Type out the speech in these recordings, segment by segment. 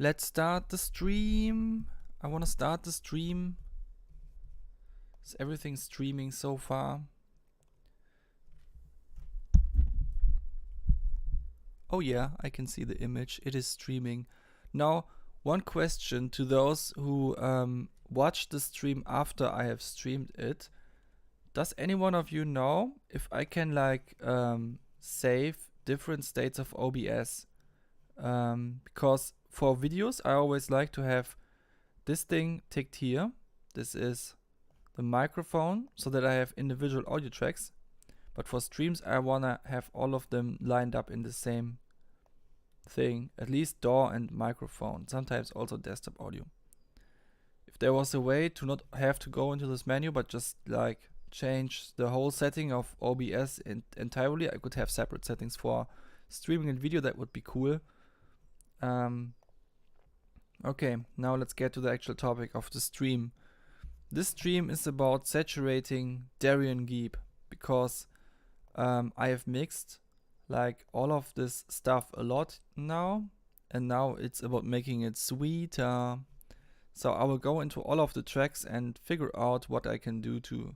Let's start the stream. I want to start the stream. Is everything streaming so far? Oh yeah, I can see the image. It is streaming. Now, one question to those who watch the stream after I have streamed it. Does any one of you know if I can like save different states of OBS? Because for videos, I always like to have this thing ticked here. This is the microphone so that I have individual audio tracks. But for streams, I wanna have all of them lined up in the same thing, at least DAW and microphone, sometimes also desktop audio. If there was a way to not have to go into this menu, but just like change the whole setting of OBS entirely, I could have separate settings for streaming and video. That would be cool. Okay, now let's get to the actual topic of the stream. This stream is about saturating Darien Geep because I have mixed like all of this stuff a lot now, and now it's about making it sweeter. So I will go into all of the tracks and figure out what I can do to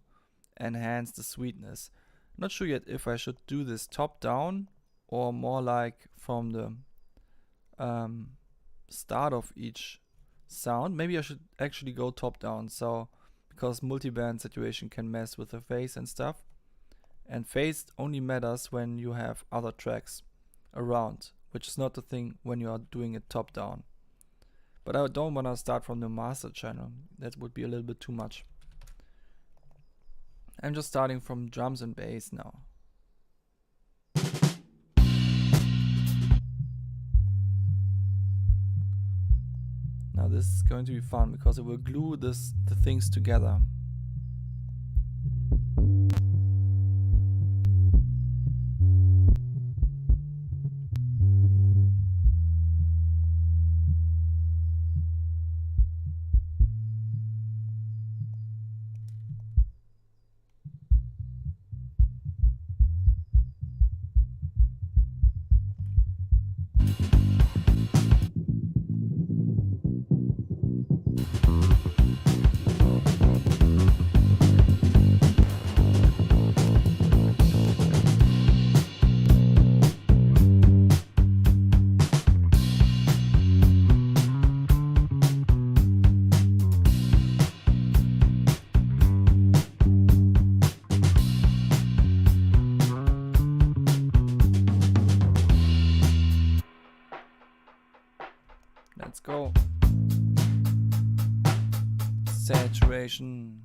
enhance the sweetness. Not sure yet if I should do this top down or more like from the start of each sound. Maybe I should actually go top down, so because multiband saturation can mess with the phase and stuff, and phase only matters when you have other tracks around, which is not the thing when you are doing it top down. But I don't want to start from the master channel. That would be a little bit too much. I'm just starting from drums and bass now. Now this is going to be fun because it will glue the things together. Let's go. Saturation.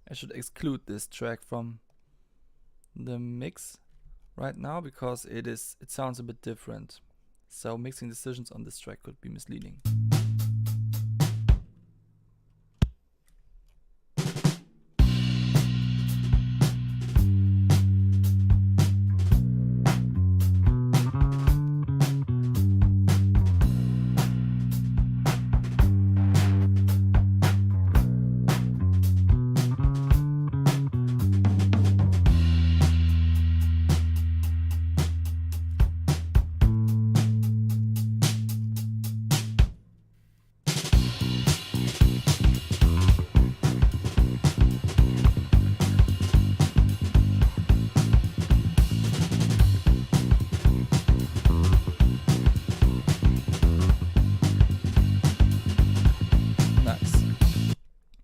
I should exclude this track from the mix right now because it sounds a bit different. So mixing decisions on this track could be misleading.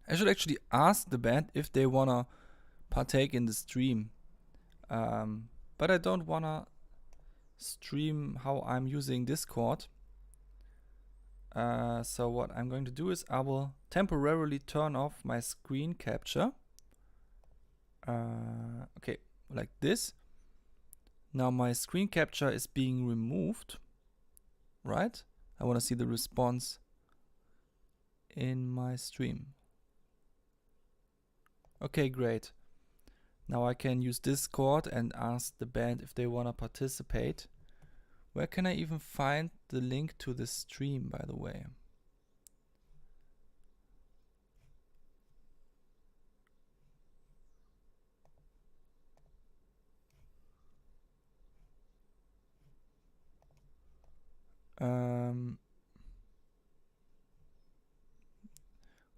I should actually ask the band if they wanna partake in the stream, but I don't wanna stream how I'm using Discord. So what I'm going to do is I will temporarily turn off my screen capture. Okay, like this. Now my screen capture is being removed, right? I want to see the response in my stream. Okay, great. Now I can use Discord and ask the band if they want to participate. Where can I even find the link to the stream, by the way?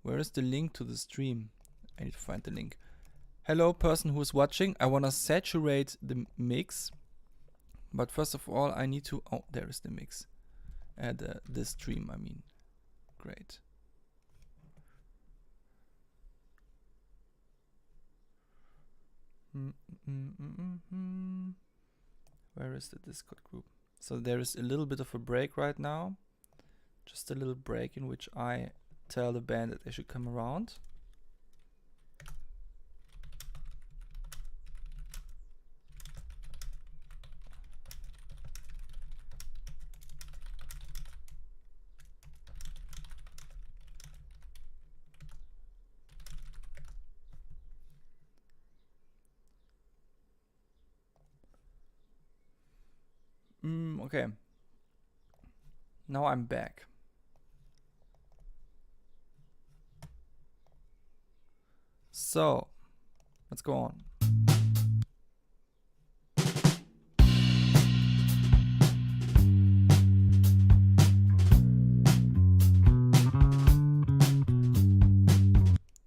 Where is the link to the stream? I need to find the link. Hello, person who's watching. I want to saturate the mix. But first of all, I need to... Oh, there is the mix. The stream, I mean. Great. Where is the Discord group? So there is a little bit of a break right now. Just a little break in which I tell the band that they should come around. Okay. Now I'm back. So, let's go on.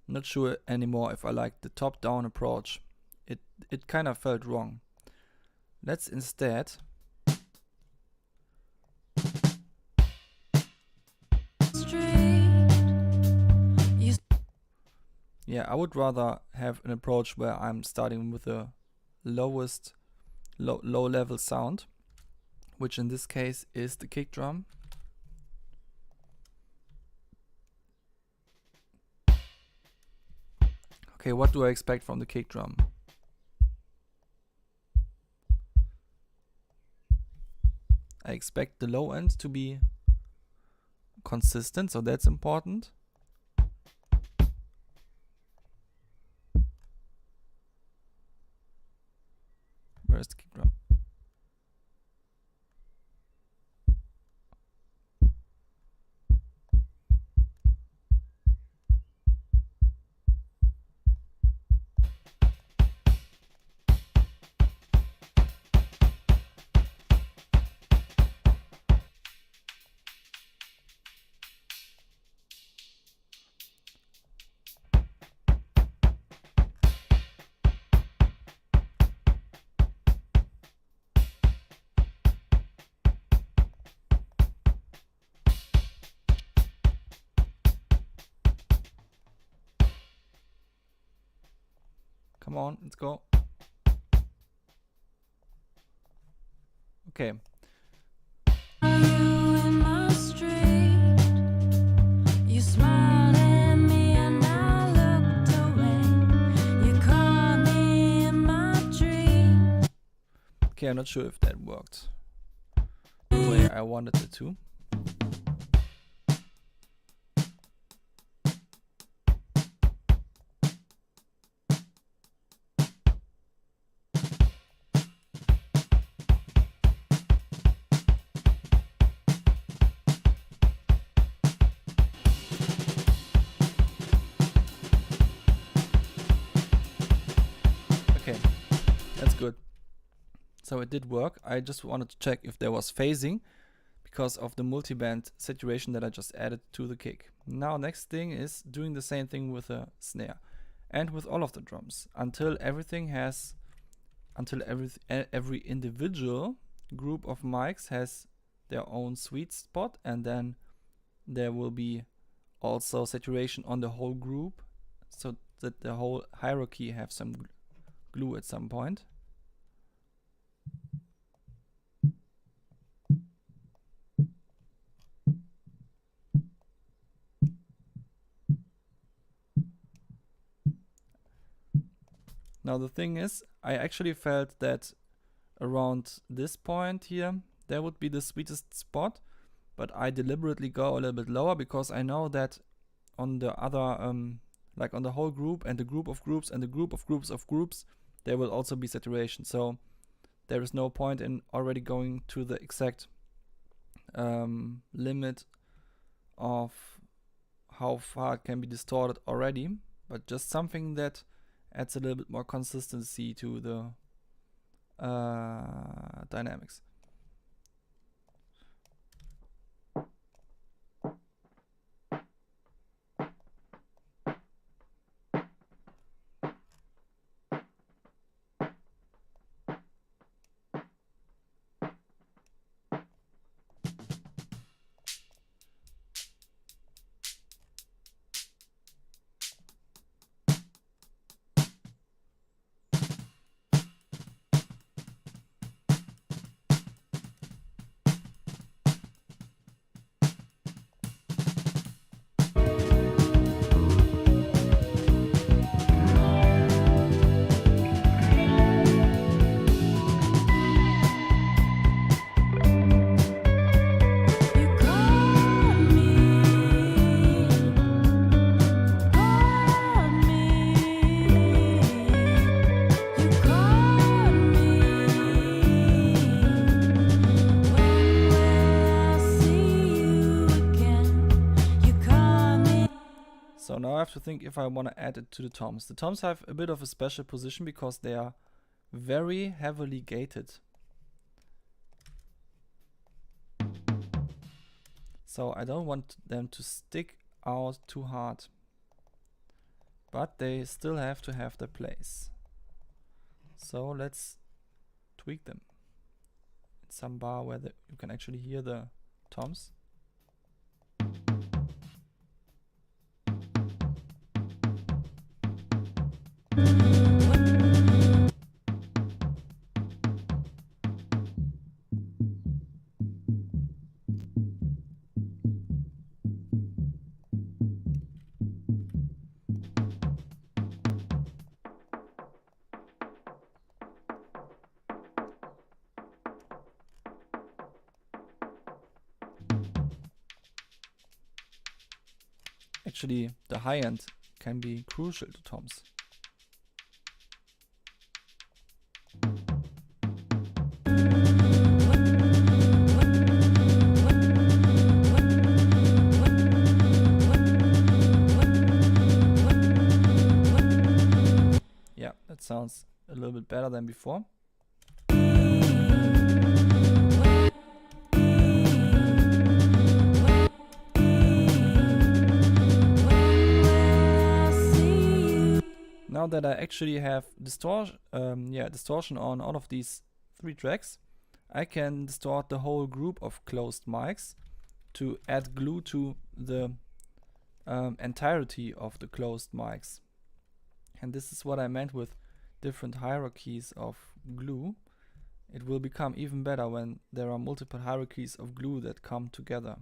Not sure anymore if I like the top-down approach. It kind of felt wrong. Let's instead yeah, I would rather have an approach where I'm starting with the lowest low level sound, which in this case is the kick drum. Okay, what do I expect from the kick drum? I expect the low end to be consistent, so that's important. Where's the kick drum? Come on, let's go. Okay. Okay, I'm not sure if that worked the way I wanted it to. Okay, that's good. So it did work. I just wanted to check if there was phasing because of the multiband saturation that I just added to the kick. Now next thing is doing the same thing with a snare and with all of the drums until every individual group of mics has their own sweet spot, and then there will be also saturation on the whole group so that the whole hierarchy have some glue at some point. Now the thing is, I actually felt that around this point here, there would be the sweetest spot, but I deliberately go a little bit lower because I know that on the other, like on the whole group and the group of groups and the group of groups of groups, there will also be saturation. So there is no point in already going to the exact limit of how far it can be distorted already, but just something that adds a little bit more consistency to the dynamics. So now I have to think if I want to add it to the toms. The toms have a bit of a special position because they are very heavily gated. So I don't want them to stick out too hard. But they still have to have their place. So let's tweak them. It's some bar where you can actually hear the toms. Actually, the high end can be crucial to toms. Yeah, that sounds a little bit better than before. Now that I actually have distortion on all of these 3 tracks, I can distort the whole group of closed mics to add glue to the entirety of the closed mics. And this is what I meant with different hierarchies of glue. It will become even better when there are multiple hierarchies of glue that come together.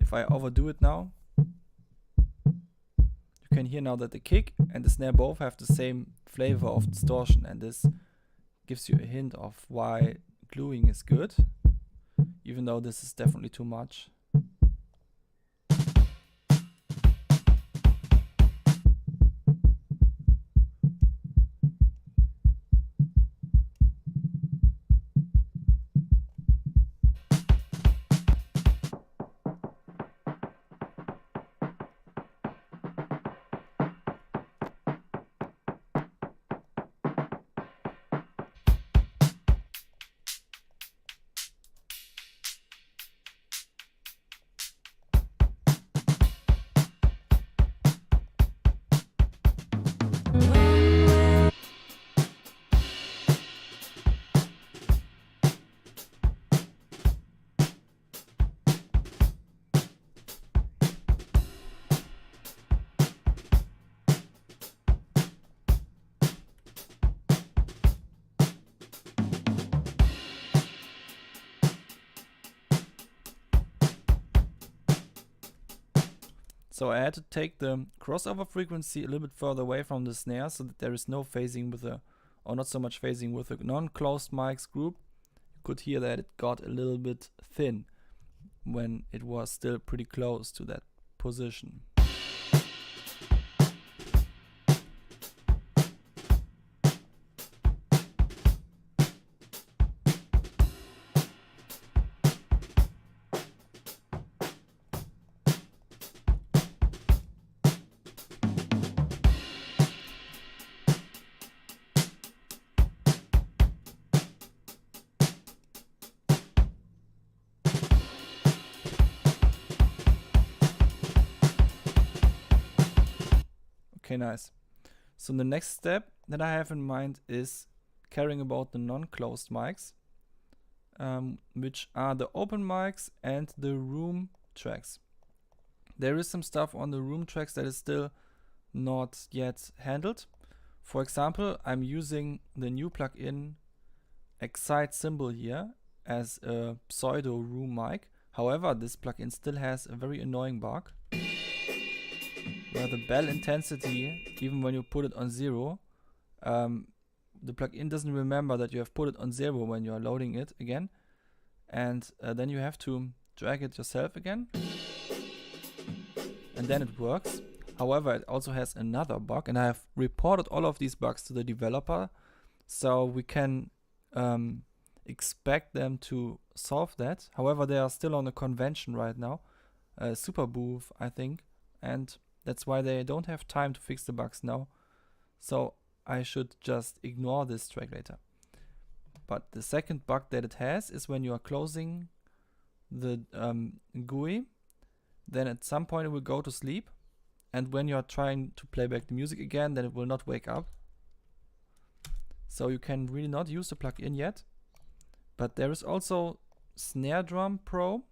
If I overdo it now, you can hear now that the kick and the snare both have the same flavor of distortion, and this gives you a hint of why gluing is good, even though this is definitely too much. So I had to take the crossover frequency a little bit further away from the snare so that there is no phasing with a, or not so much phasing with a non-closed mics group. You could hear that it got a little bit thin when it was still pretty close to that position. Okay, nice. So the next step that I have in mind is caring about the non-closed mics, which are the open mics and the room tracks. There is some stuff on the room tracks that is still not yet handled. For example, I'm using the new plugin Excite symbol here as a pseudo room mic. However, this plugin still has a very annoying bug where the bell intensity, even when you put it on 0, the plugin doesn't remember that you have put it on 0 when you are loading it again, and then you have to drag it yourself again, and then it works. However, it also has another bug, and I have reported all of these bugs to the developer, So we can expect them to solve that. However, they are still on a convention right now, super booth, I think, and that's why they don't have time to fix the bugs now. So I should just ignore this track later. But the second bug that it has is when you are closing the GUI, then at some point it will go to sleep, and when you are trying to play back the music again, then it will not wake up. So you can really not use the plugin yet. But there is also Snare Drum Pro,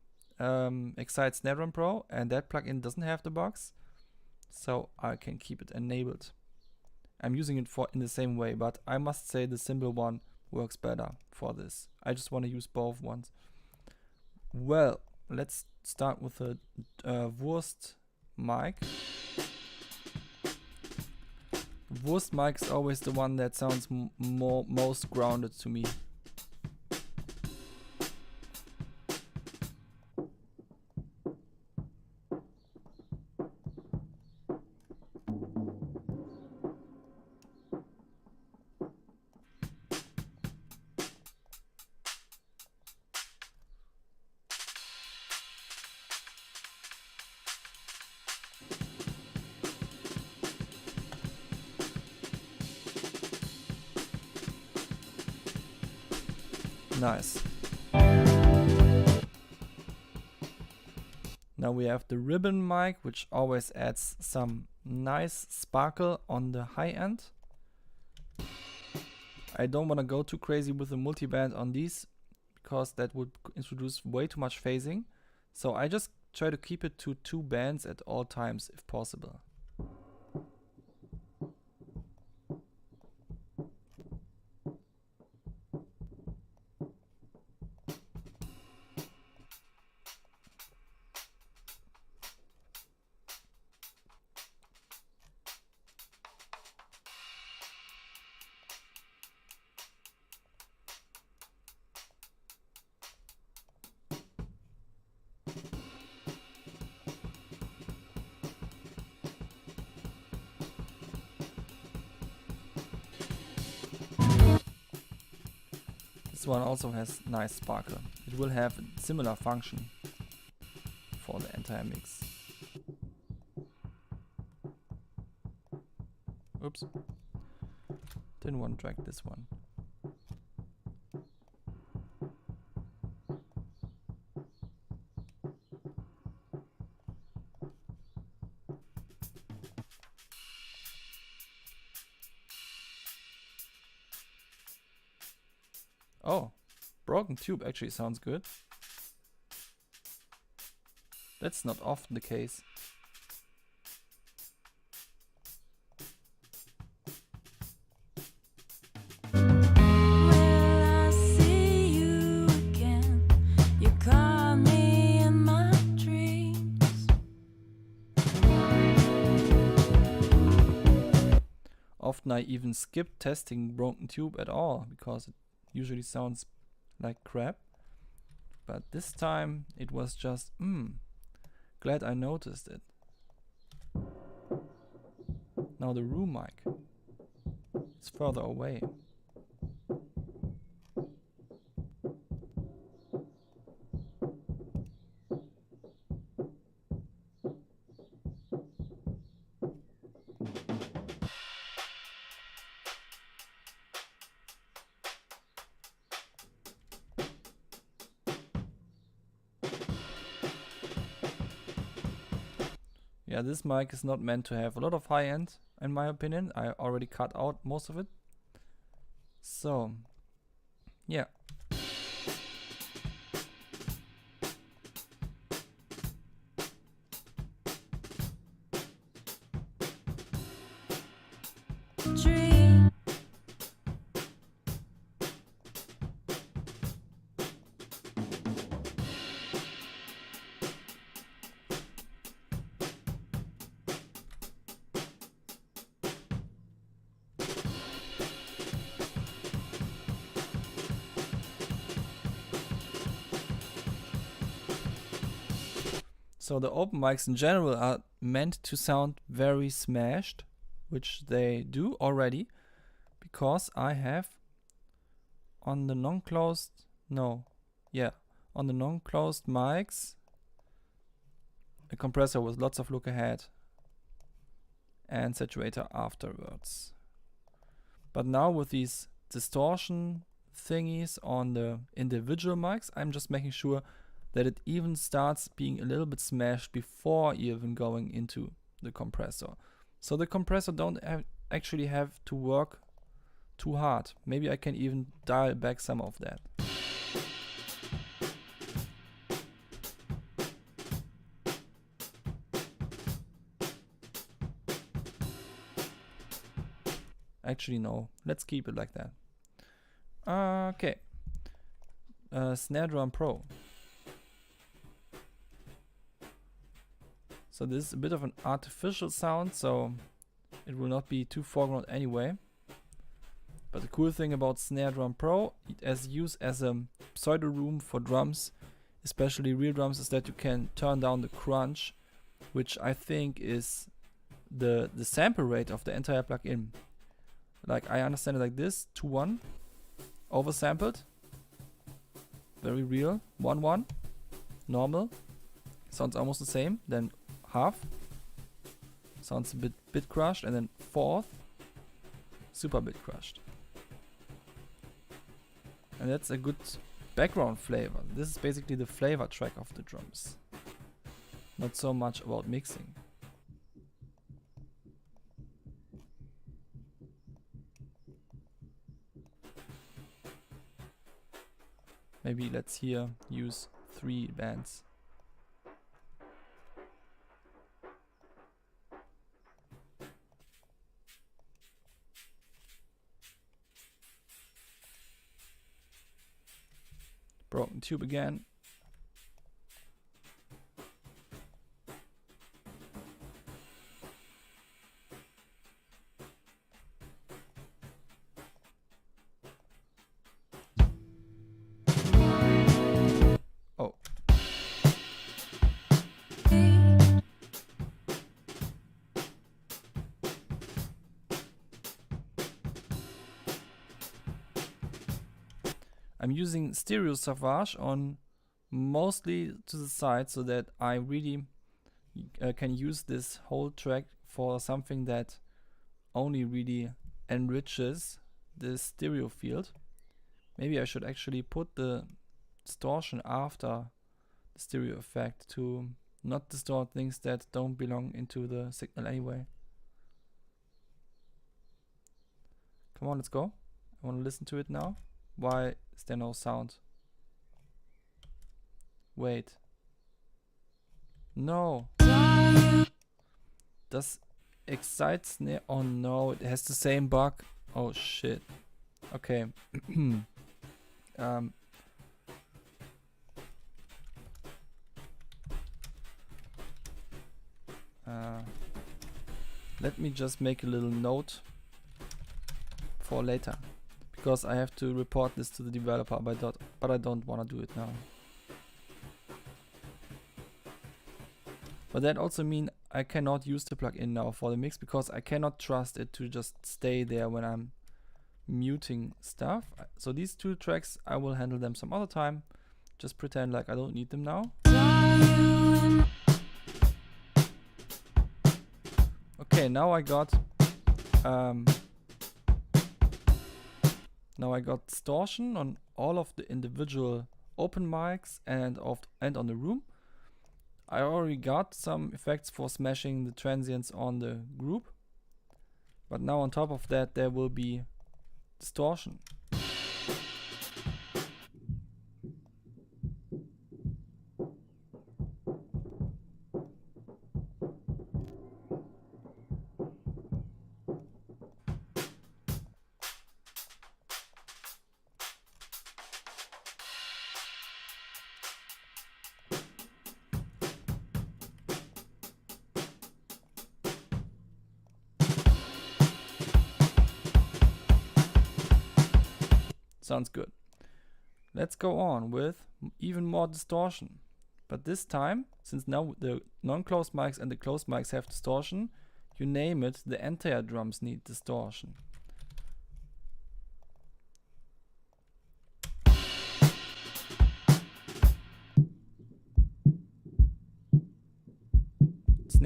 Excite Snare Drum Pro, and that plugin doesn't have the bugs, so I can keep it enabled. I'm using it in the same way, but I must say the cymbal one works better for this. I just want to use both ones. Well, let's start with the Wurst mic. Wurst mic is always the one that sounds most grounded to me. Nice. Now we have the ribbon mic, which always adds some nice sparkle on the high end. I don't want to go too crazy with the multiband on these, because that would introduce way too much phasing. So I just try to keep it to 2 bands at all times if possible. This one also has nice sparkle. It will have a similar function for the entire mix. Oops. Didn't want to drag this one. Oh, broken tube actually sounds good. That's not often the case. Often I even skip testing broken tube at all, because it usually sounds like crap. But this time it was just, glad I noticed it. Now the room mic is further away. Yeah, this mic is not meant to have a lot of high end, in my opinion. I already cut out most of it. So, yeah. So the open mics in general are meant to sound very smashed, which they do already, because I have on the non-closed, no, yeah, on the non-closed mics, a compressor with lots of look ahead and saturator afterwards. But now with these distortion thingies on the individual mics, I'm just making sure that it even starts being a little bit smashed before even going into the compressor. So the compressor don't actually have to work too hard. Maybe I can even dial back some of that. Actually, no. Let's keep it like that. Okay. Snare Drum Pro. So this is a bit of an artificial sound, so it will not be too foreground anyway. But the cool thing about Snare Drum Pro, it is used as a pseudo room for drums, especially real drums, is that you can turn down the crunch, which I think is the sample rate of the entire plugin. Like, I understand it like this: 2-1, oversampled, very real, 1-1, normal, sounds almost the same, then half, sounds a bit crushed, and then fourth, super bit crushed. And that's a good background flavor. This is basically the flavor track of the drums, not so much about mixing. Maybe let's here use 3 bands. Broken tube again. Oh. I'm using stereo savage on mostly to the side so that I really can use this whole track for something that only really enriches the stereo field. Maybe I should actually put the distortion after the stereo effect to not distort things that don't belong into the signal anyway. Come on, let's go. I want to listen to it now. Why is there no sound? Wait. No. Does excite snare? Oh no, it has the same bug. Oh shit. Okay. Let me just make a little note for later, because I have to report this to the developer, but I don't want to do it now. But that also means I cannot use the plugin now for the mix, because I cannot trust it to just stay there when I'm muting stuff. So these 2 tracks, I will handle them some other time. Just pretend like I don't need them now. Okay, now I got distortion on all of the individual open mics and on the room. I already got some effects for smashing the transients on the group, but now on top of that there will be distortion. Sounds good. Let's go on with even more distortion. But this time, since now the non-closed mics and the closed mics have distortion, you name it, the entire drums need distortion.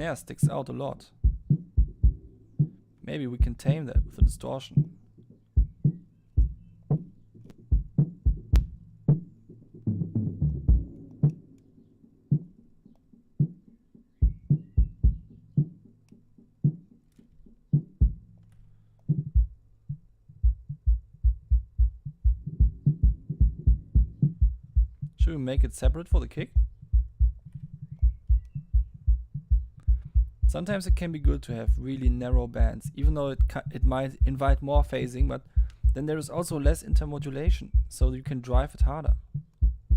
snare sticks out a lot. Maybe we can tame that with the distortion. Should we make it separate for the kick? Sometimes it can be good to have really narrow bands, even though it might invite more phasing, but then there is also less intermodulation, so you can drive it harder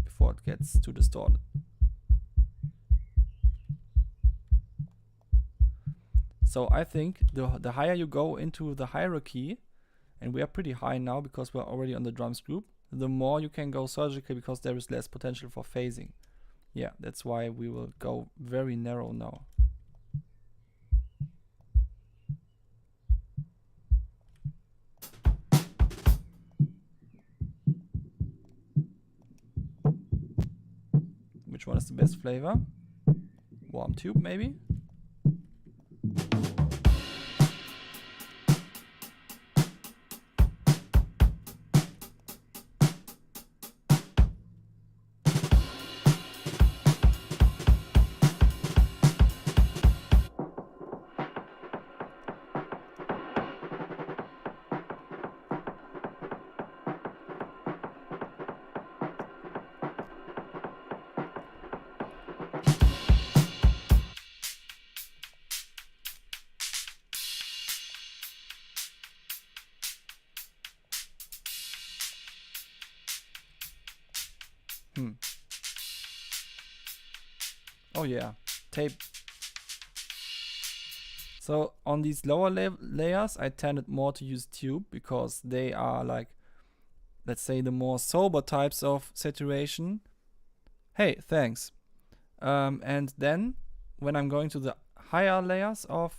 before it gets too distorted. So I think the higher you go into the hierarchy, and we are pretty high now because we're already on the drums group, the more you can go surgically because there is less potential for phasing. Yeah, that's why we will go very narrow now. Which one is the best flavor? Warm tube, maybe? Oh yeah, tape. So on these lower layers, I tended more to use tube because they are like, let's say, the more sober types of saturation. Hey, thanks. And then when I'm going to the higher layers of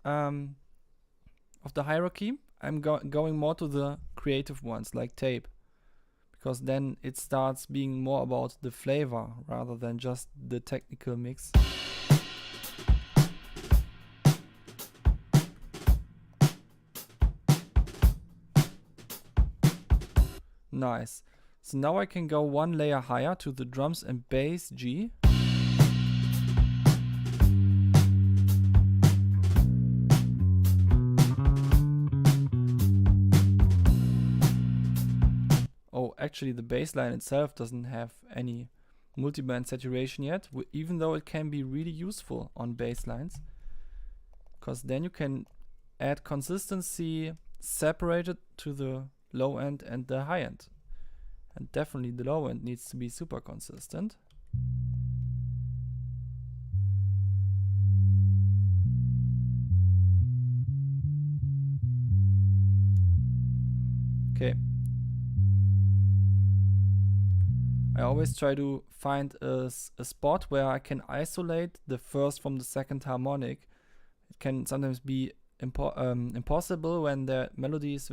the hierarchy, I'm going more to the creative ones like tape, because then it starts being more about the flavor rather than just the technical mix. Nice. So now I can go one layer higher to the drums and bass G. Oh, actually the bass line itself doesn't have any multiband saturation yet, even though it can be really useful on bass lines, because then you can add consistency separated to the low end and the high end. And definitely the low end needs to be super consistent. Okay. I always try to find a spot where I can isolate the first from the second harmonic. It can sometimes be impossible when the melody is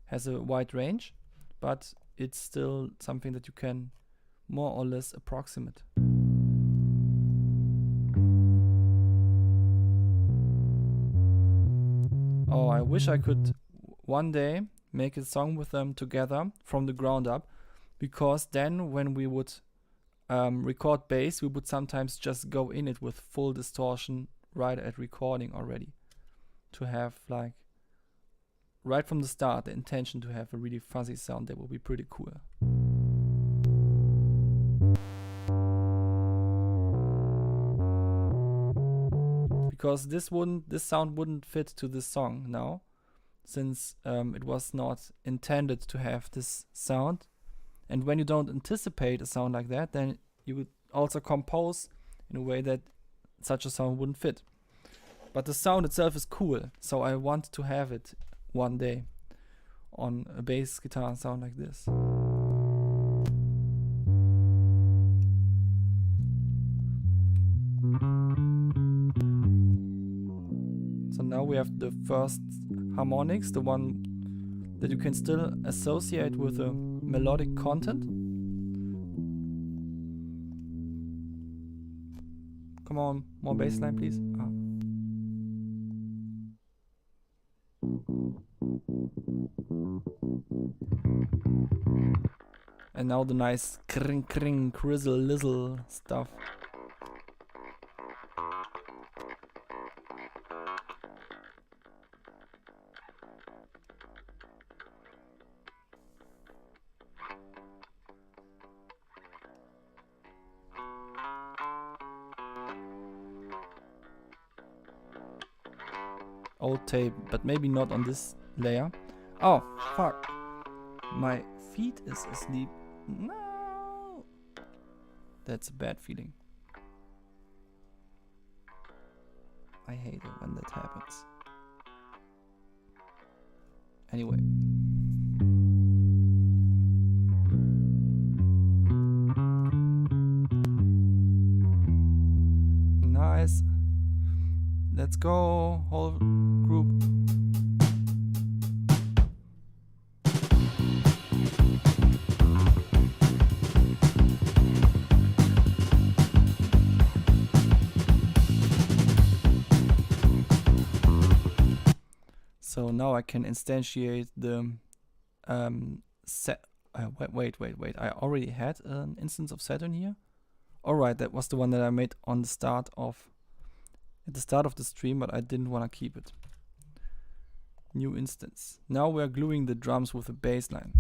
has a wide range, but it's still something that you can more or less approximate. Oh, I wish I could one day make a song with them together from the ground up, because then when we would record bass, we would sometimes just go in it with full distortion right at recording already, to have like right from the start the intention to have a really fuzzy sound. That would be pretty cool. Because this sound wouldn't fit to this song now, since it was not intended to have this sound. And when you don't anticipate a sound like that, then you would also compose in a way that such a sound wouldn't fit. But the sound itself is cool, so I want to have it one day on a bass guitar sound like this. So now we have the first harmonics, the one that you can still associate with a melodic content. Come on, more bassline, please. And now the nice kring kring crizzle lizzle stuff. Old tape, but maybe not on this layer. Oh, fuck. My feet is asleep. No. That's a bad feeling. I hate it when that happens. Anyway. Nice. Let's go, whole group. So now I can instantiate the wait. I already had an instance of Saturn here. Alright, that was the one that I made on the start of the stream, but I didn't want to keep it. New instance. Now we're gluing the drums with a bass line.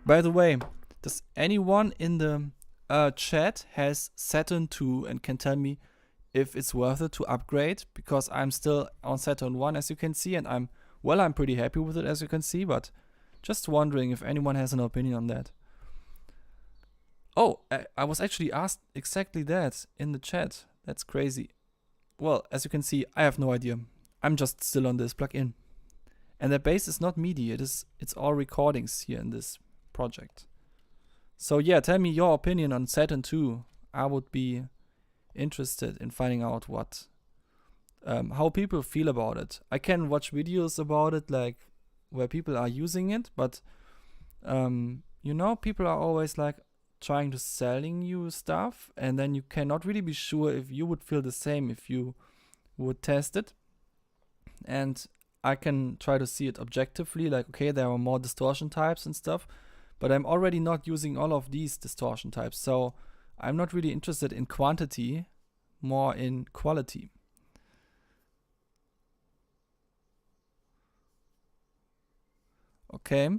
By the way, does anyone in the chat has Saturn 2 and can tell me if it's worth it to upgrade? Because I'm still on Saturn 1, as you can see, and I'm pretty happy with it, as you can see, but just wondering if anyone has an opinion on that. Oh, I was actually asked exactly that in the chat. That's crazy. Well, as you can see, I have no idea. I'm just still on this plugin. And the bass is not MIDI, it's all recordings here in this project. So yeah, tell me your opinion on Saturn 2. I would be interested in finding out what how people feel about it. I can watch videos about it, like where people are using it, but you know, people are always like trying to selling you stuff, and then you cannot really be sure if you would feel the same if you would test it. And I can try to see it objectively, like okay, there are more distortion types and stuff, but I'm already not using all of these distortion types, so I'm not really interested in quantity, more in quality. Okay.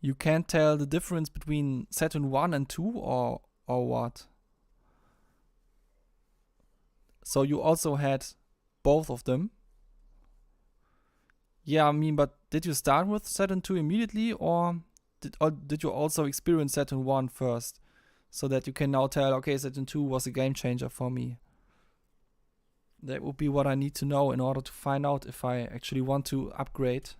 You can't tell the difference between Saturn 1 and 2 or what? So you also had both of them? Yeah, I mean, but did you start with Saturn 2 immediately, or did you also experience Saturn 1 first? So that you can now tell, okay, Saturn 2 was a game changer for me. That would be what I need to know in order to find out if I actually want to upgrade.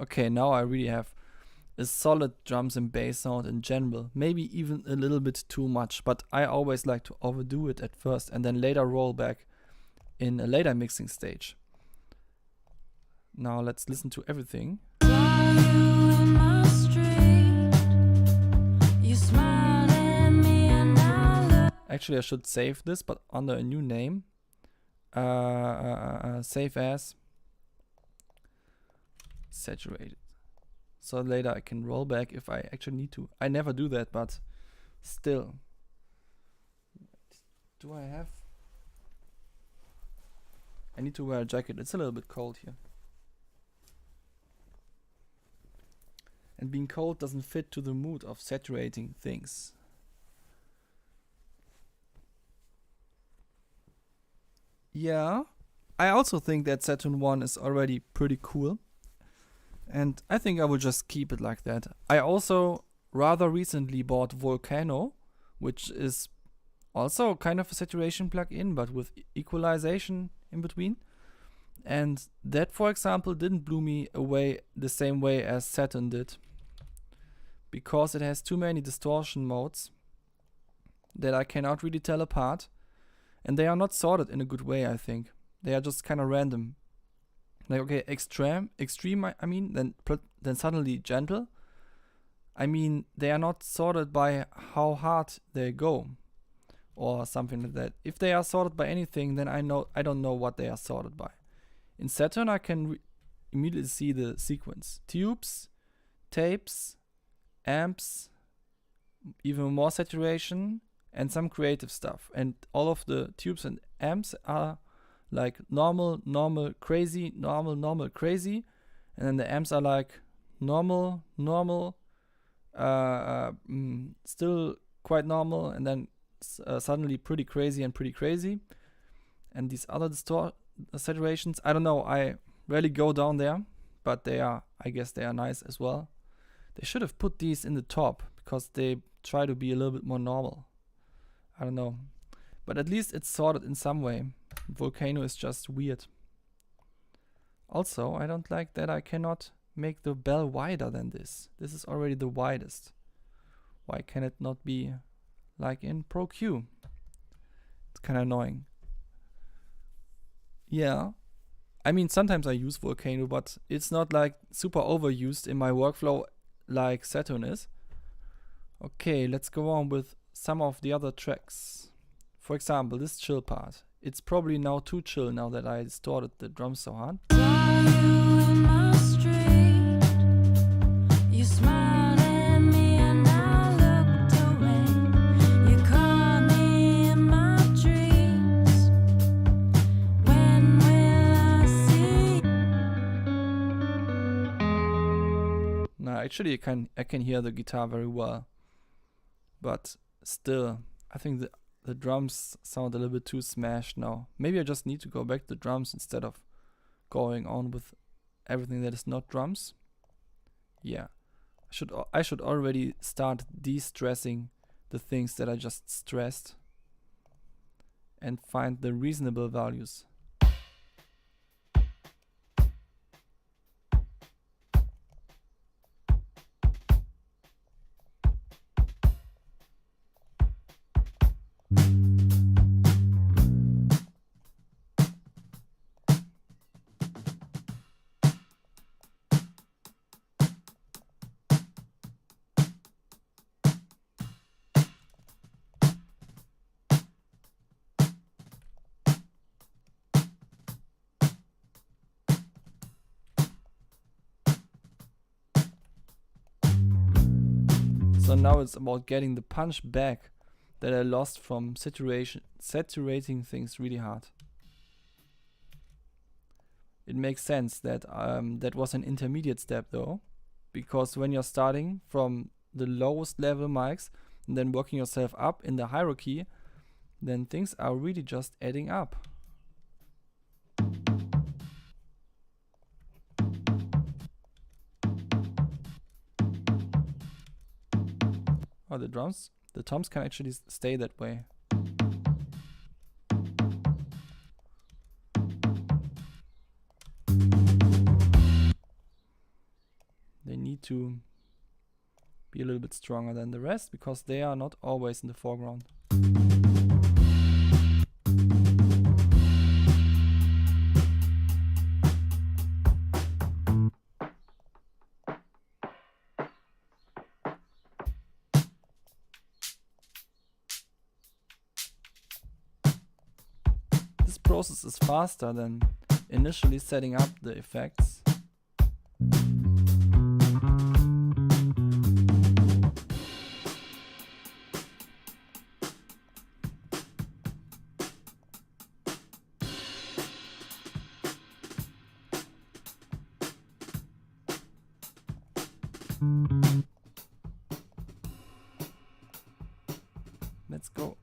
Okay, now I really have a solid drums and bass sound in general. Maybe even a little bit too much, but I always like to overdo it at first and then later roll back in a later mixing stage. Now let's listen to everything. Actually, I should save this, but under a new name. Save as Saturated. So later I can roll back if I actually need to. I never do that, but still. Do I have? I need to wear a jacket. It's a little bit cold here. And being cold doesn't fit to the mood of saturating things. Yeah, I also think that Saturn 1 is already pretty cool. And I think I will just keep it like that. I also rather recently bought Volcano, which is also kind of a saturation plugin, but with equalization in between. And that, for example, didn't blow me away the same way as Saturn did, because it has too many distortion modes that I cannot really tell apart. And they are not sorted in a good way, I think. They are just kind of random. Like, okay, extreme, I mean, then suddenly gentle. I mean, they are not sorted by how hard they go, or something like that. If they are sorted by anything, then I don't know what they are sorted by. In Saturn, I can immediately see the sequence: tubes, tapes, amps, even more saturation, and some creative stuff. And all of the tubes and amps are like normal, normal, crazy, normal, crazy. And then the amps are like normal, normal, still quite normal, and then suddenly pretty crazy and pretty crazy. And these other saturations, I don't know, I rarely go down there, but I guess they are nice as well. They should have put these in the top, because they try to be a little bit more normal. I don't know. But at least it's sorted in some way. Volcano is just weird. Also, I don't like that I cannot make the bell wider than this. This is already the widest. Why can it not be like in Pro Q? It's kind of annoying. Yeah. I mean, sometimes I use Volcano, but it's not like super overused in my workflow like Saturn is. Okay, let's go on with some of the other tracks. For example, this chill part. It's probably now too chill now that I distorted the drums so hard. No, actually I can hear the guitar very well. But still, I think the drums sound a little bit too smashed now. Maybe I just need to go back to the drums instead of going on with everything that is not drums. Yeah, I should already start de-stressing the things that I just stressed and find the reasonable values. So now it's about getting the punch back that I lost from saturating things really hard. It makes sense that that was an intermediate step though, because when you're starting from the lowest level mics and then working yourself up in the hierarchy, then things are really just adding up. Oh, the toms can actually stay that way. They need to be a little bit stronger than the rest because they are not always in the foreground. This process is faster than initially setting up the effects. Let's go.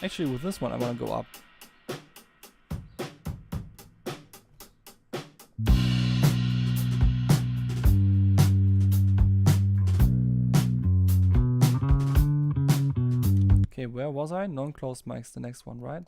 Actually, with this one, I want to go up. Okay, where was I? Non-closed mics, the next one, right?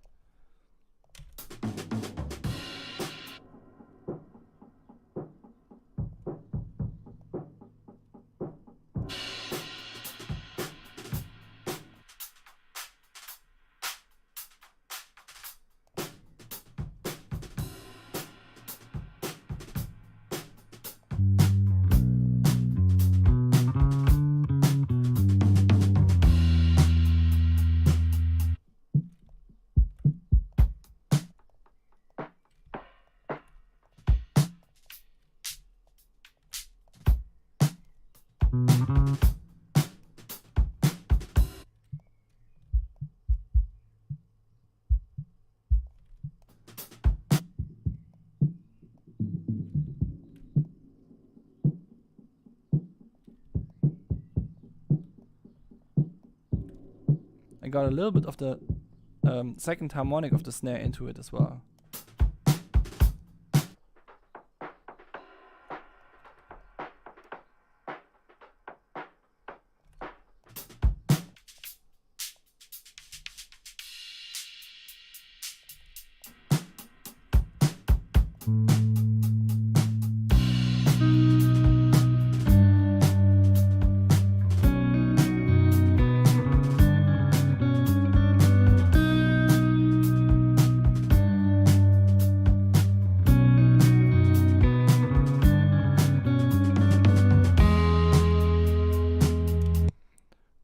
I got a little bit of the second harmonic of the snare into it as well.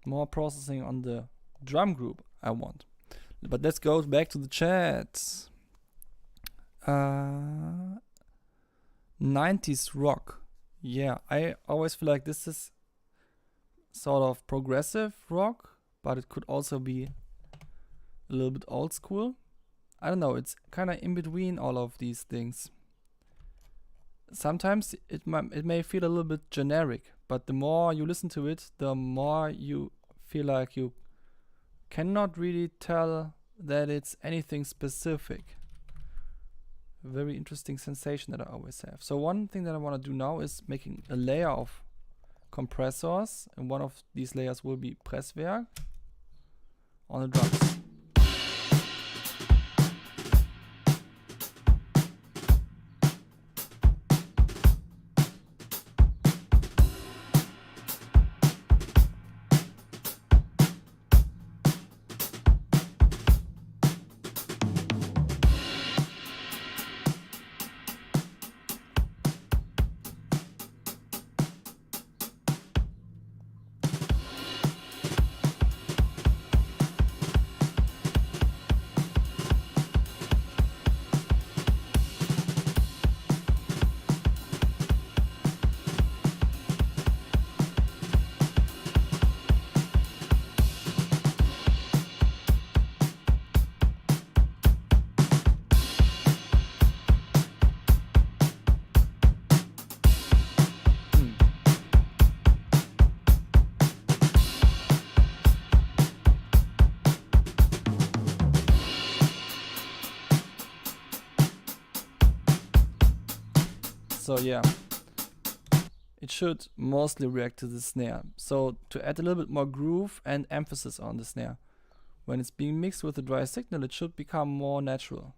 More processing on the drum group I want. But let's go back to the chat. 90s rock. Yeah, I always feel like this is sort of progressive rock, but it could also be a little bit old school. I don't know, it's kind of in between all of these things. Sometimes it may feel a little bit generic, but the more you listen to it, the more you feel like you cannot really tell that it's anything specific. A very interesting sensation that I always have. So one thing that I want to do now is making a layer of compressors, and one of these layers will be Presswerk on the drums. So yeah, it should mostly react to the snare. So to add a little bit more groove and emphasis on the snare, when it's being mixed with the dry signal, it should become more natural.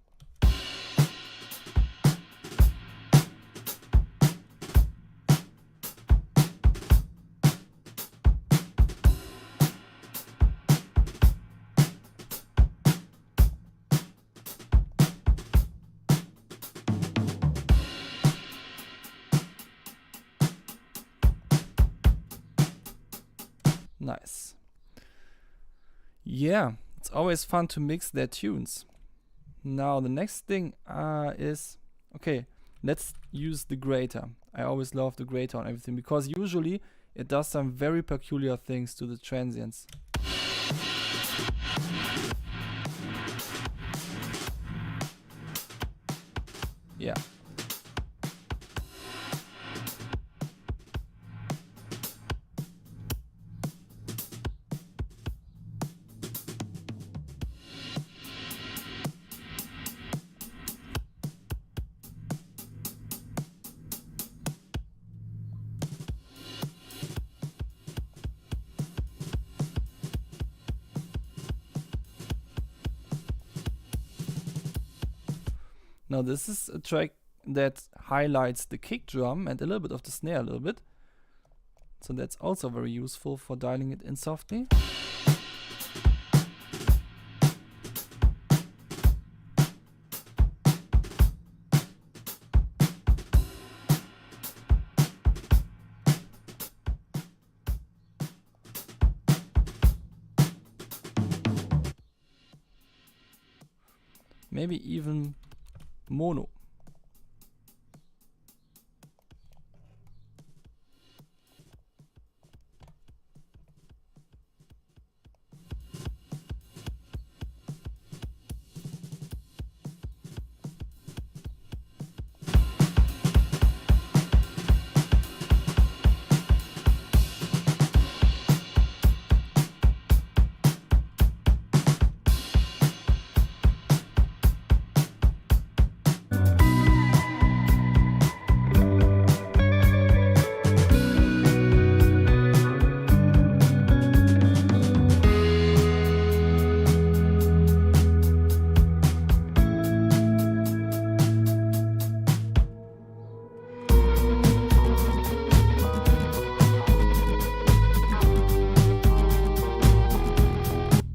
Nice. Yeah, it's always fun to mix their tunes. Now the next thing is, okay, let's use the grater. I always love the grater on everything because usually it does some very peculiar things to the transients. Yeah. Now this is a track that highlights the kick drum and a little bit of the snare a little bit. So that's also very useful for dialing it in softly. Maybe even mono.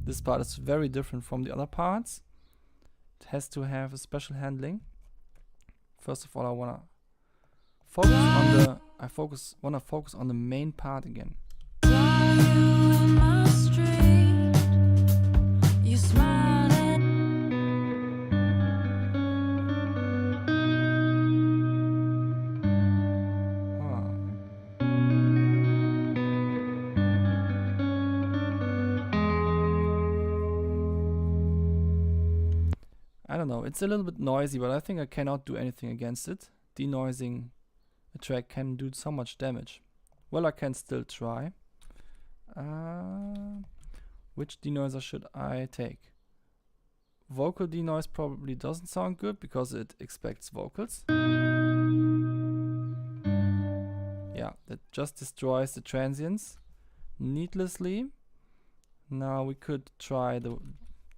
This part is very different from the other parts. It has to have a special handling. First of all, I wanna focus on the main part again. I don't know, it's a little bit noisy, but I think I cannot do anything against it. Denoising a track can do so much damage. Well, I can still try. Which denoiser should I take? Vocal denoise probably doesn't sound good because it expects vocals. Yeah, that just destroys the transients needlessly. Now we could try the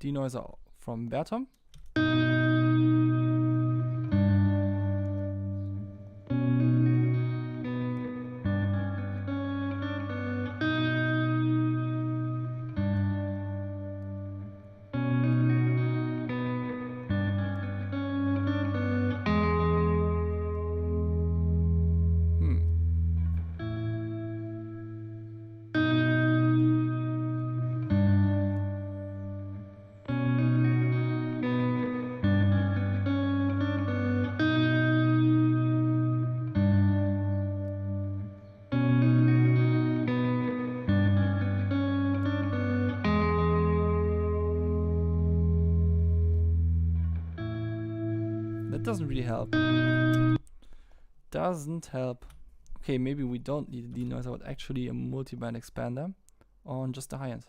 denoiser from Bertom. That doesn't really help. Doesn't help. Okay, maybe we don't need a denoiser, but actually a multi-band expander on just the high end.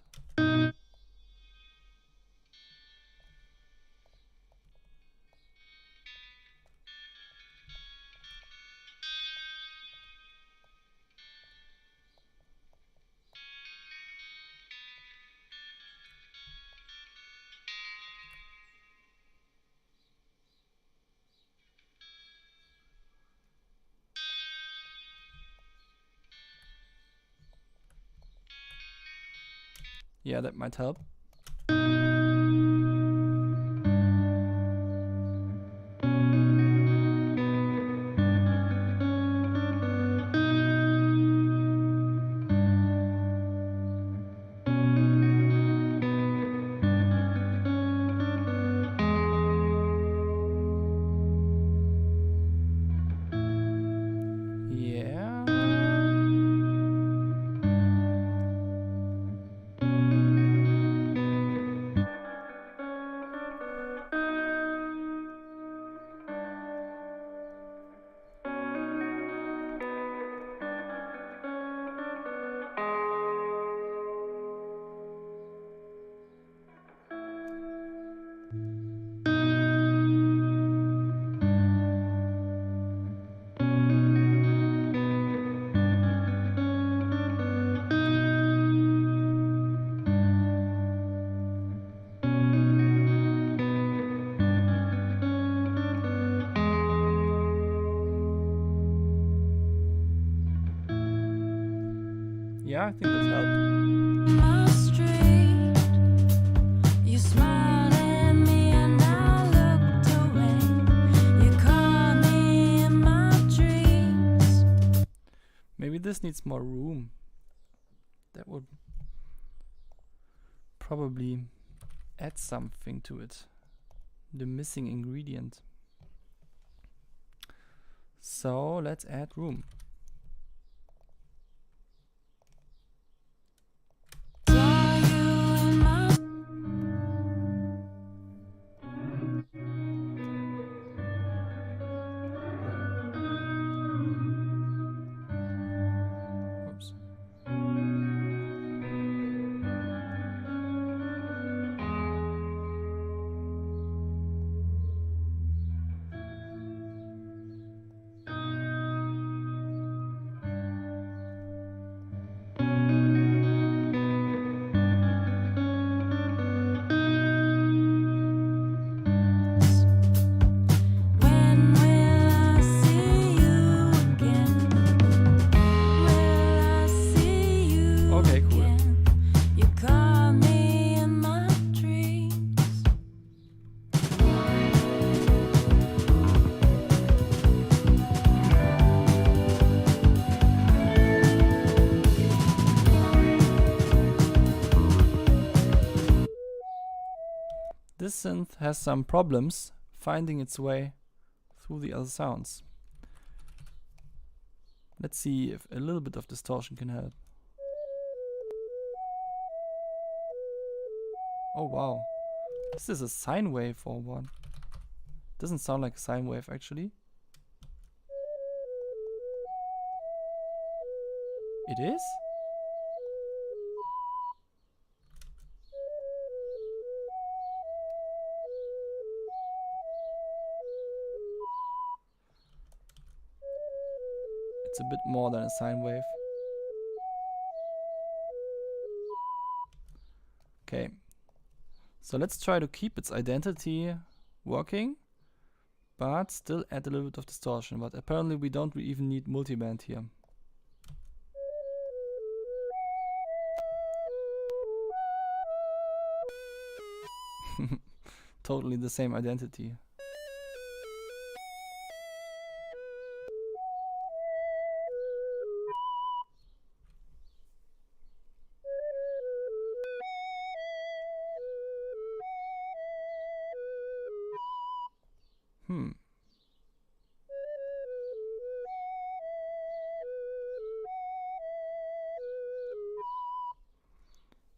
Yeah, that might help. Yeah, I think that helped. My street, you smiled at me and I looked away. You caught me in my dreams. Maybe this needs more room. That would probably add something to it. The missing ingredient. So let's add room. Saw you in my Oops. When will I see you again? Will I see you Okay, cool. again? You caught me in my dreams. This synth has some problems finding its way through the other sounds. Let's see if a little bit of distortion can help. Oh wow. This is a sine wave or one. Doesn't sound like a sine wave actually. It is? It's a bit more than a sine wave. Okay. So let's try to keep its identity working, but still add a little bit of distortion. But apparently we don't even need multiband here. Totally the same identity.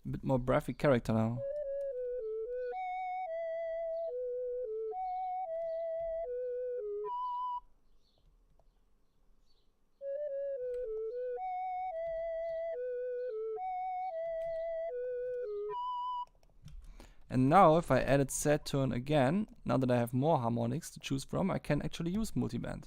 A bit more breathy character now. And now if I added Saturn again, now that I have more harmonics to choose from, I can actually use multiband.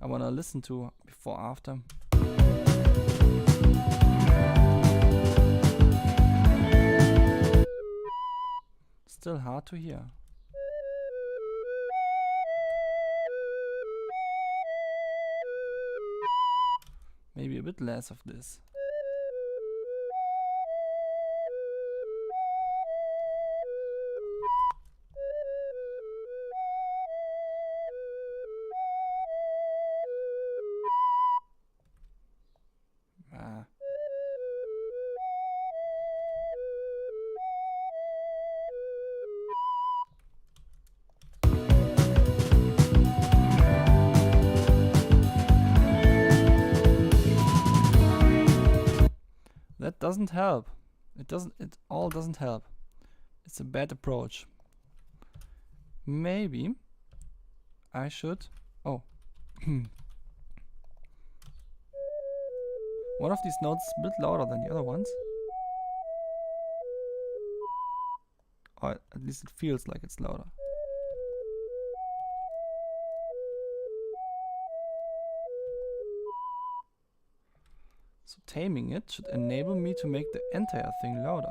I wanna listen to before after. Still hard to hear. Maybe a bit less of this. Ah. doesn't help. It all doesn't help. It's a bad approach. Maybe I should... Oh. One of these notes is a bit louder than the other ones. Or at least it feels like it's louder. So taming it should enable me to make the entire thing louder.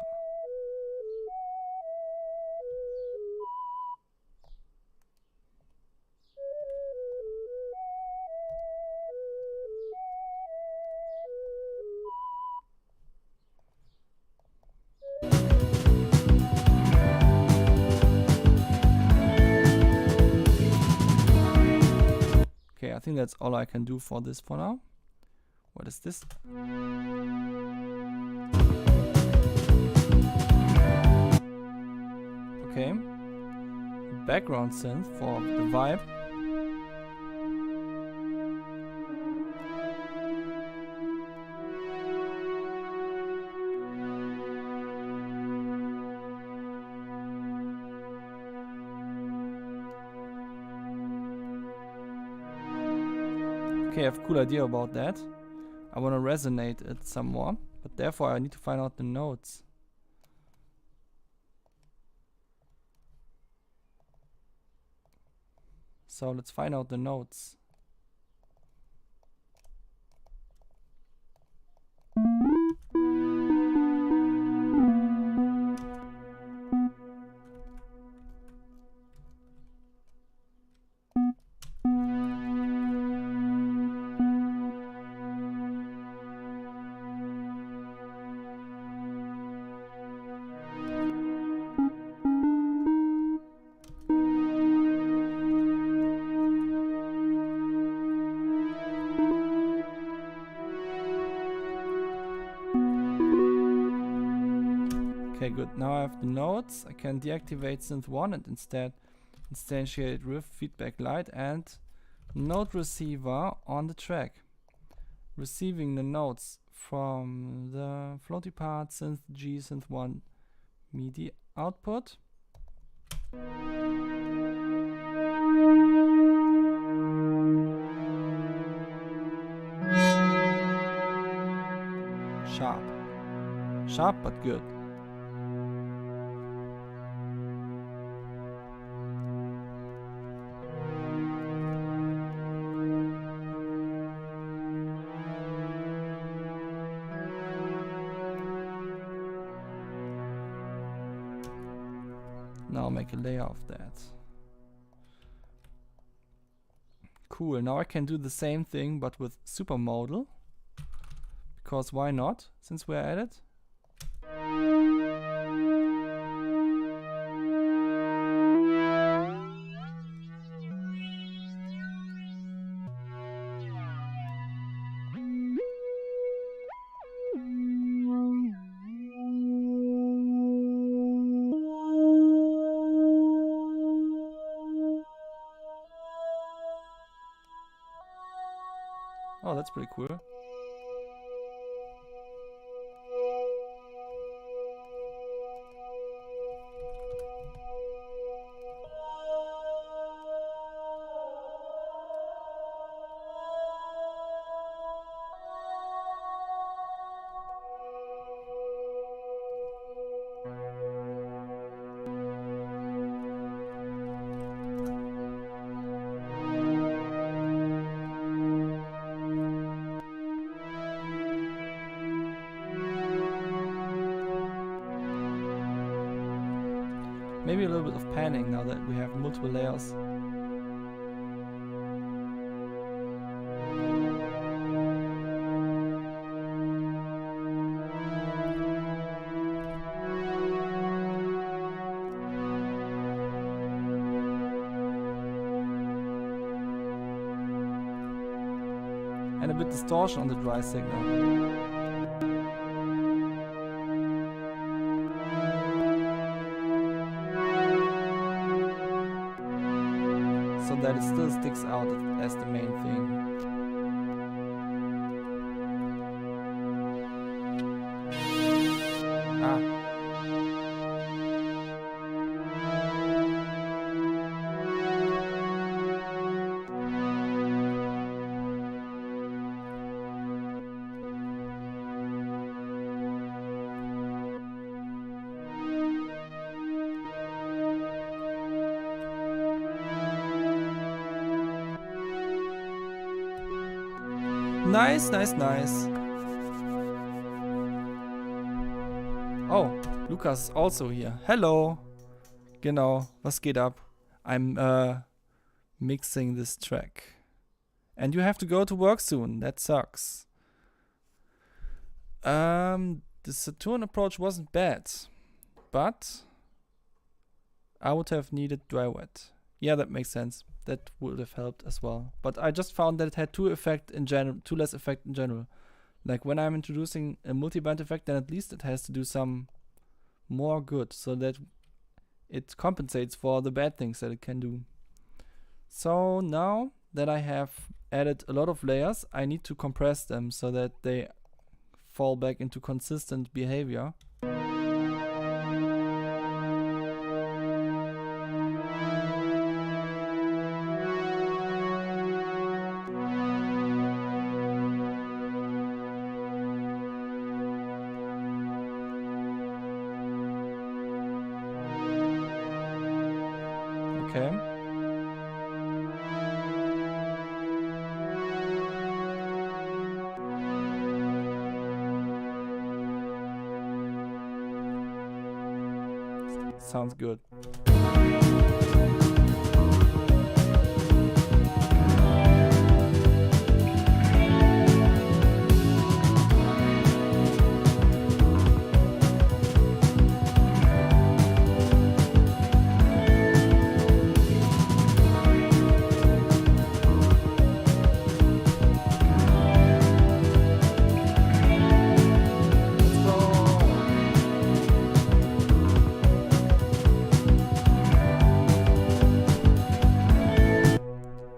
Okay, I think that's all I can do for this for now. What is this? Okay. Background synth for the vibe. Okay, I have a cool idea about that. I want to resonate it some more, but therefore I need to find out the notes. So let's find out the notes. Okay, good. Now I have the notes. I can deactivate synth 1 and instead instantiate riff, feedback light and note receiver on the track. Receiving the notes from the floaty part, synth G, synth 1 MIDI output. Sharp. Sharp but good. Now make a layer of that. Cool, now I can do the same thing but with supermodal. Because why not, since we're at it? Oh, that's pretty cool. Maybe a little bit of panning now that we have multiple layers. And a bit distortion on the dry signal. So that it still sticks out as the main thing. Nice, nice, nice. Oh, Lukas also here. Hello. Genau, was geht ab? I'm mixing this track. And you have to go to work soon. That sucks. The Saturn approach wasn't bad, but I would have needed dry wet. Yeah, that makes sense. That would have helped as well. But I just found that it had too less effect in general. Like when I'm introducing a multi-band effect, then at least it has to do some more good so that it compensates for the bad things that it can do. So now that I have added a lot of layers, I need to compress them so that they fall back into consistent behavior. Okay. Sounds good.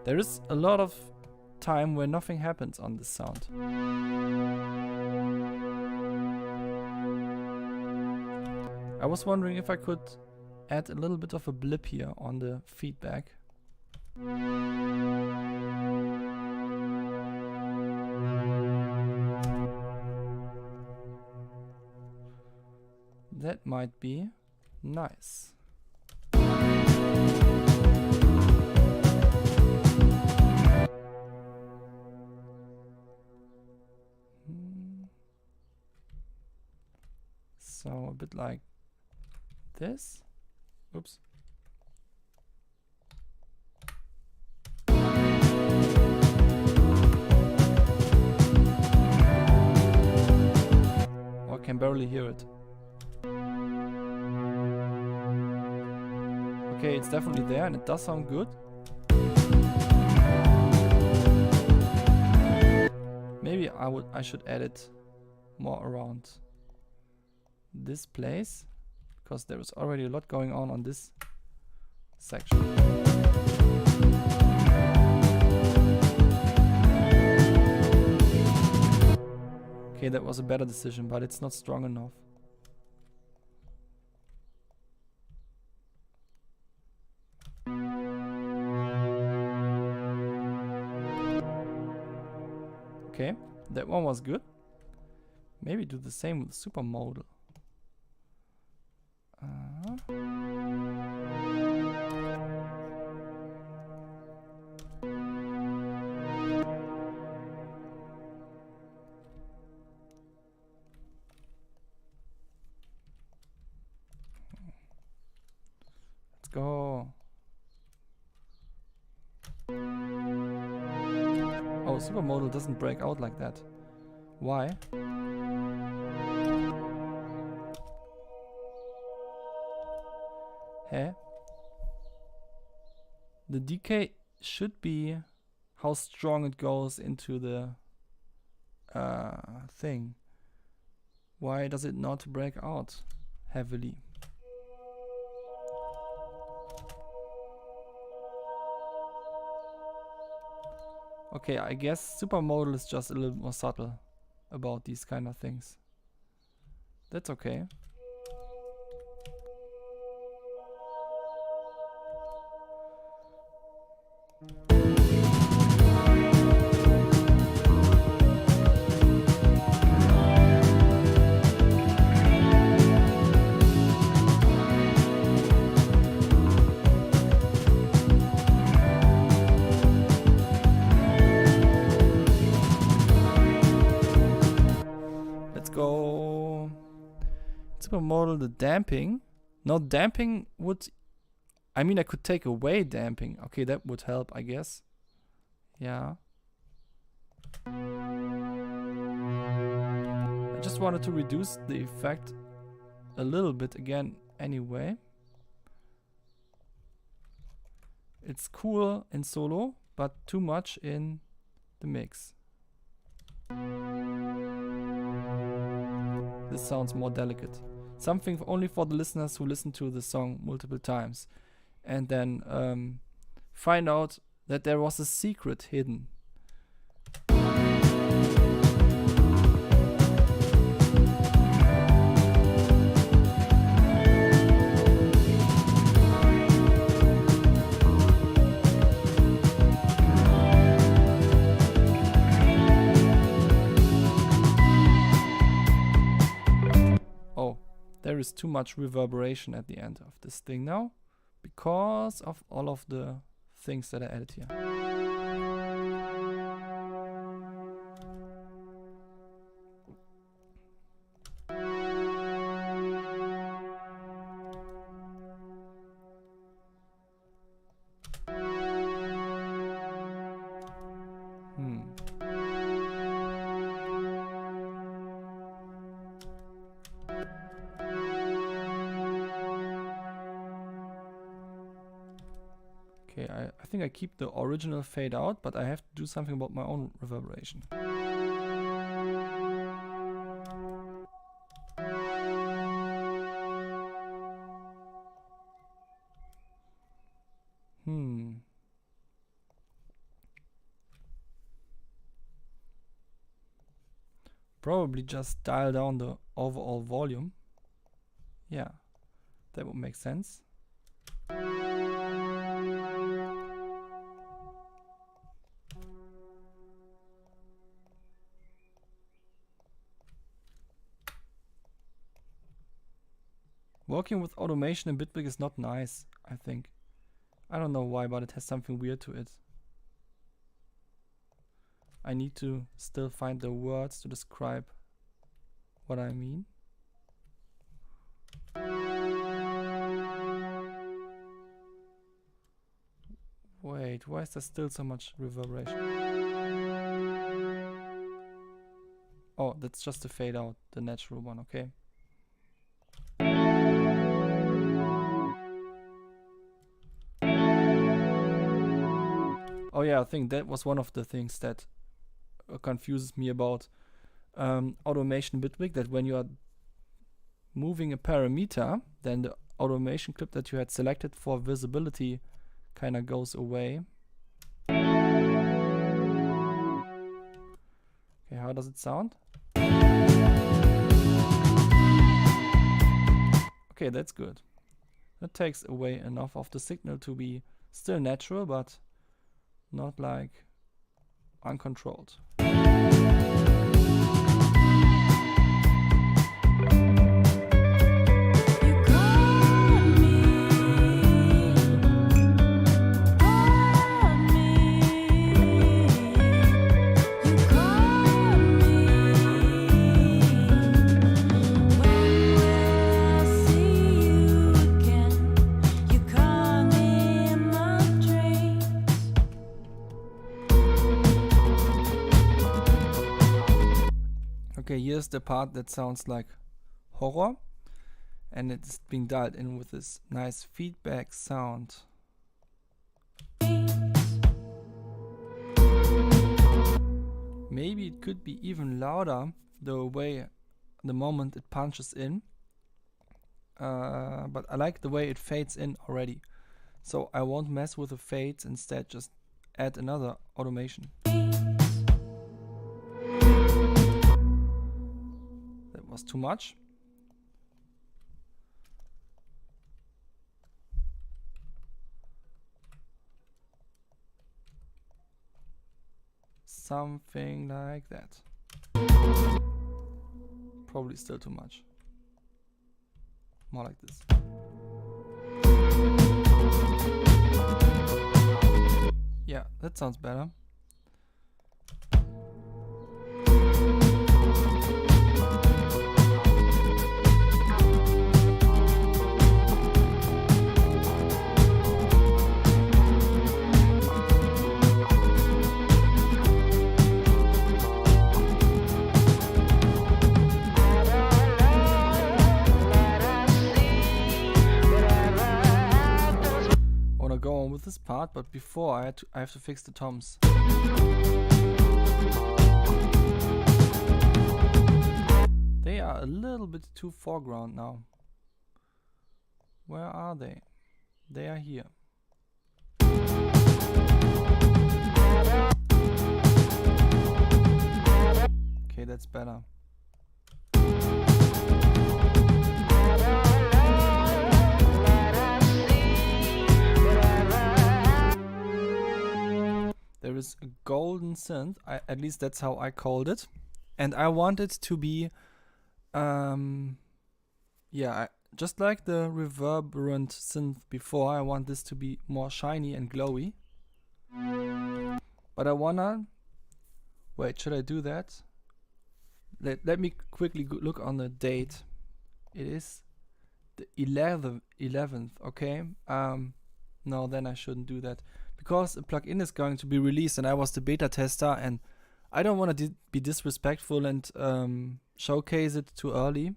There is a lot of time where nothing happens on this sound. I was wondering if I could add a little bit of a blip here on the feedback. That might be nice. So a bit like this. Oops. I can barely hear it. Okay, it's definitely there and it does sound good. Maybe I should add it more around this place, because there is already a lot going on this section. Okay, that was a better decision, but it's not strong enough. Okay, that one was good. Maybe do the same with the supermodal. Let's go. Oh, supermodal doesn't break out like that. Why? Hey? The decay should be how strong it goes into the thing. Why does it not break out heavily? Okay, I guess supermodal is just a little more subtle about these kind of things. That's okay. to model the damping. No, damping would... I mean, I could take away damping. Okay, that would help, I guess. Yeah. I just wanted to reduce the effect a little bit again anyway. It's cool in solo, but too much in the mix. This sounds more delicate. Something only for the listeners who listen to the song multiple times and then find out that there was a secret hidden. There is too much reverberation at the end of this thing now because of all of the things that I added here. Okay, I think I keep the original fade out, but I have to do something about my own reverberation. Probably just dial down the overall volume. Yeah, that would make sense. Working with automation in Bitwig is not nice, I think. I don't know why, but it has something weird to it. I need to still find the words to describe what I mean. Wait, why is there still so much reverberation? Oh, that's just the fade out, the natural one, okay. Oh yeah, I think that was one of the things that confuses me about automation Bitwig, that when you are moving a parameter, then the automation clip that you had selected for visibility kind of goes away. Okay, how does it sound? Okay, that's good. That takes away enough of the signal to be still natural, but not like uncontrolled. Okay, here's the part that sounds like horror, and it's being dialed in with this nice feedback sound. Maybe it could be even louder the moment it punches in, but I like the way it fades in already, so I won't mess with the fades, instead just add another automation. Was too much. Something like that. Probably still too much. More like this. Yeah, that sounds better. part, but before I have to fix the toms. They are a little bit too foreground now. Where are they? They are here. Okay, that's better. There is a golden synth, at least that's how I called it. And I want it to be, just like the reverberant synth before, I want this to be more shiny and glowy. But I wanna, wait, should I do that? Let me quickly look on the date. It is the 11th, okay? No, then I shouldn't do that. Because a plugin is going to be released and I was the beta tester and I don't want to be disrespectful and showcase it too early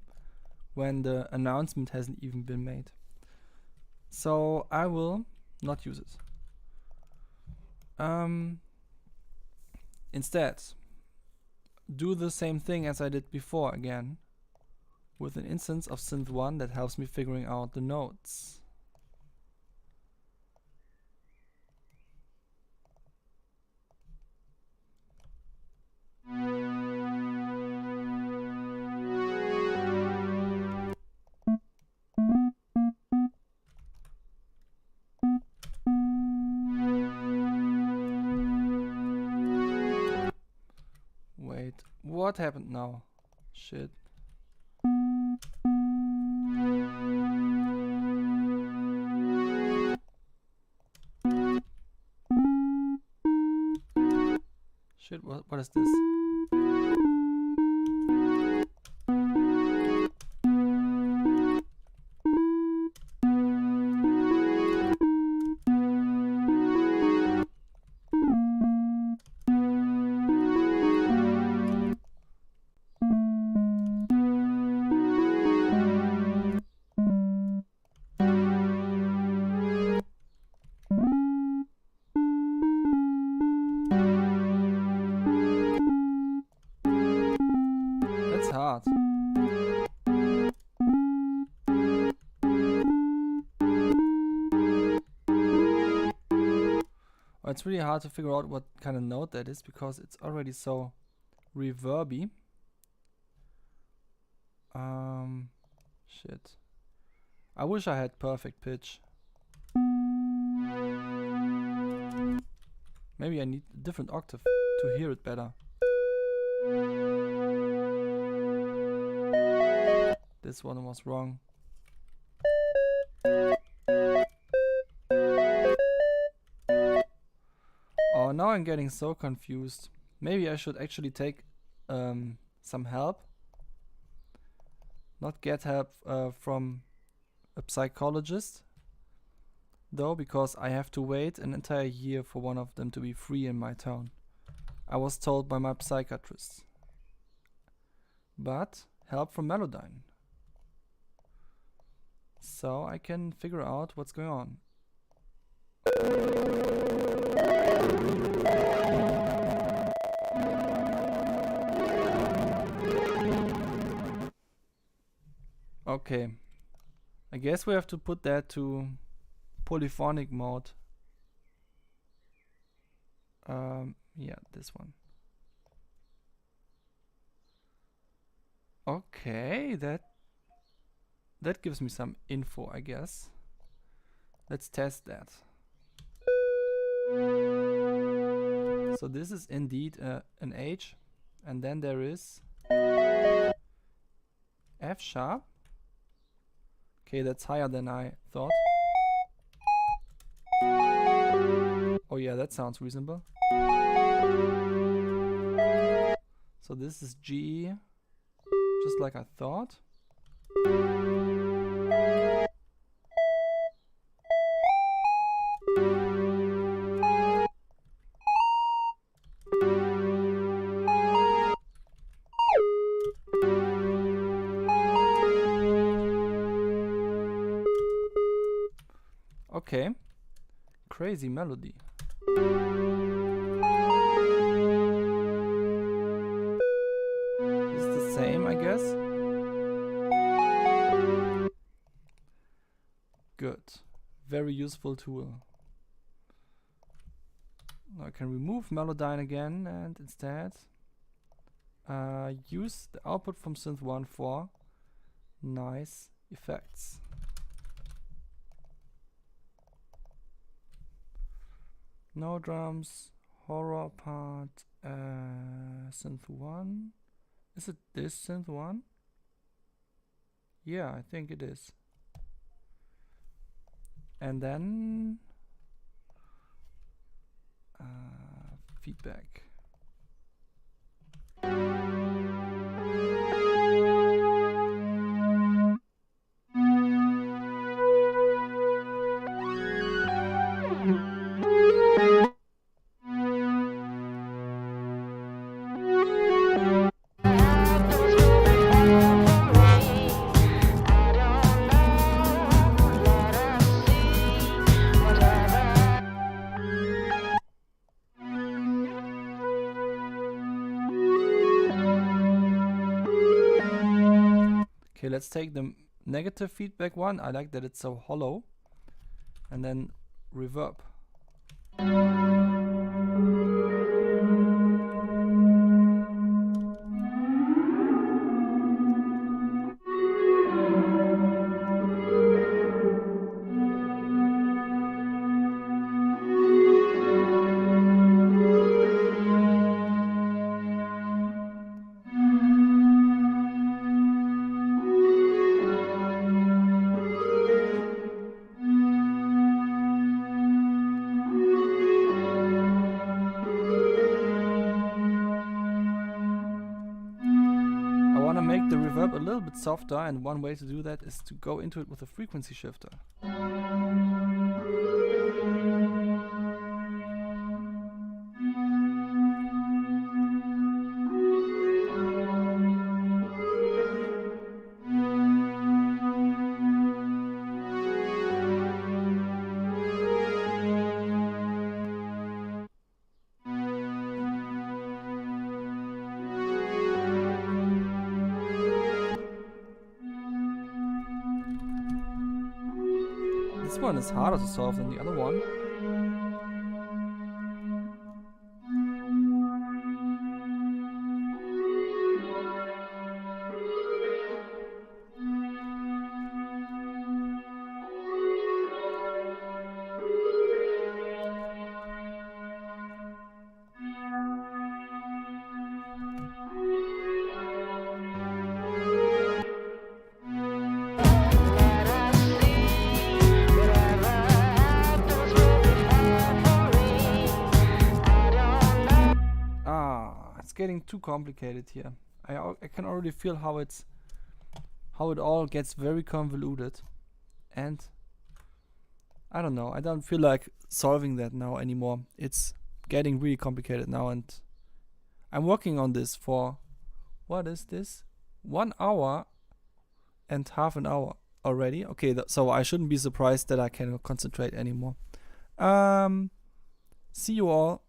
when the announcement hasn't even been made. So I will not use it. Instead, do the same thing as I did before again with an instance of synth 1 that helps me figuring out the notes. Wait, what happened now? Shit. Shit, what is this? That's hard. Well, it's really hard to figure out what kind of note that is because it's already so reverby. Shit. I wish I had perfect pitch. Maybe I need a different octave to hear it better. This one was wrong. Oh, now I'm getting so confused. Maybe I should actually take some help. Not get help from a psychologist, though, because I have to wait an entire year for one of them to be free in my town. I was told by my psychiatrist. But help from Melodyne. So I can figure out what's going on. Okay. I guess we have to put that to polyphonic mode. Yeah, this one. Okay, that gives me some info, I guess. Let's test that. So this is indeed an H, and then there is F sharp. Okay, that's higher than I thought. Oh yeah, that sounds reasonable. So this is G, just like I thought. Okay. crazy melody. It's the same, I guess. Good. Very useful tool. Now I can remove Melodyne again and instead use the output from Synth 1 for nice effects. No drums, horror part, Synth 1. Is it this Synth 1? Yeah, I think it is. And then feedback. Okay, let's take the negative feedback one. I like that it's so hollow. And then reverb. Make the reverb a little bit softer, and one way to do that is to go into it with a frequency shifter. This one is harder to solve than the other one. Getting too complicated here. I can already feel how it all gets very convoluted, and I don't know, I don't feel like solving that now anymore. It's getting really complicated now, and I'm working on this for, what is this, 1 hour and half an hour already. Okay, so I shouldn't be surprised that I cannot concentrate anymore. See you all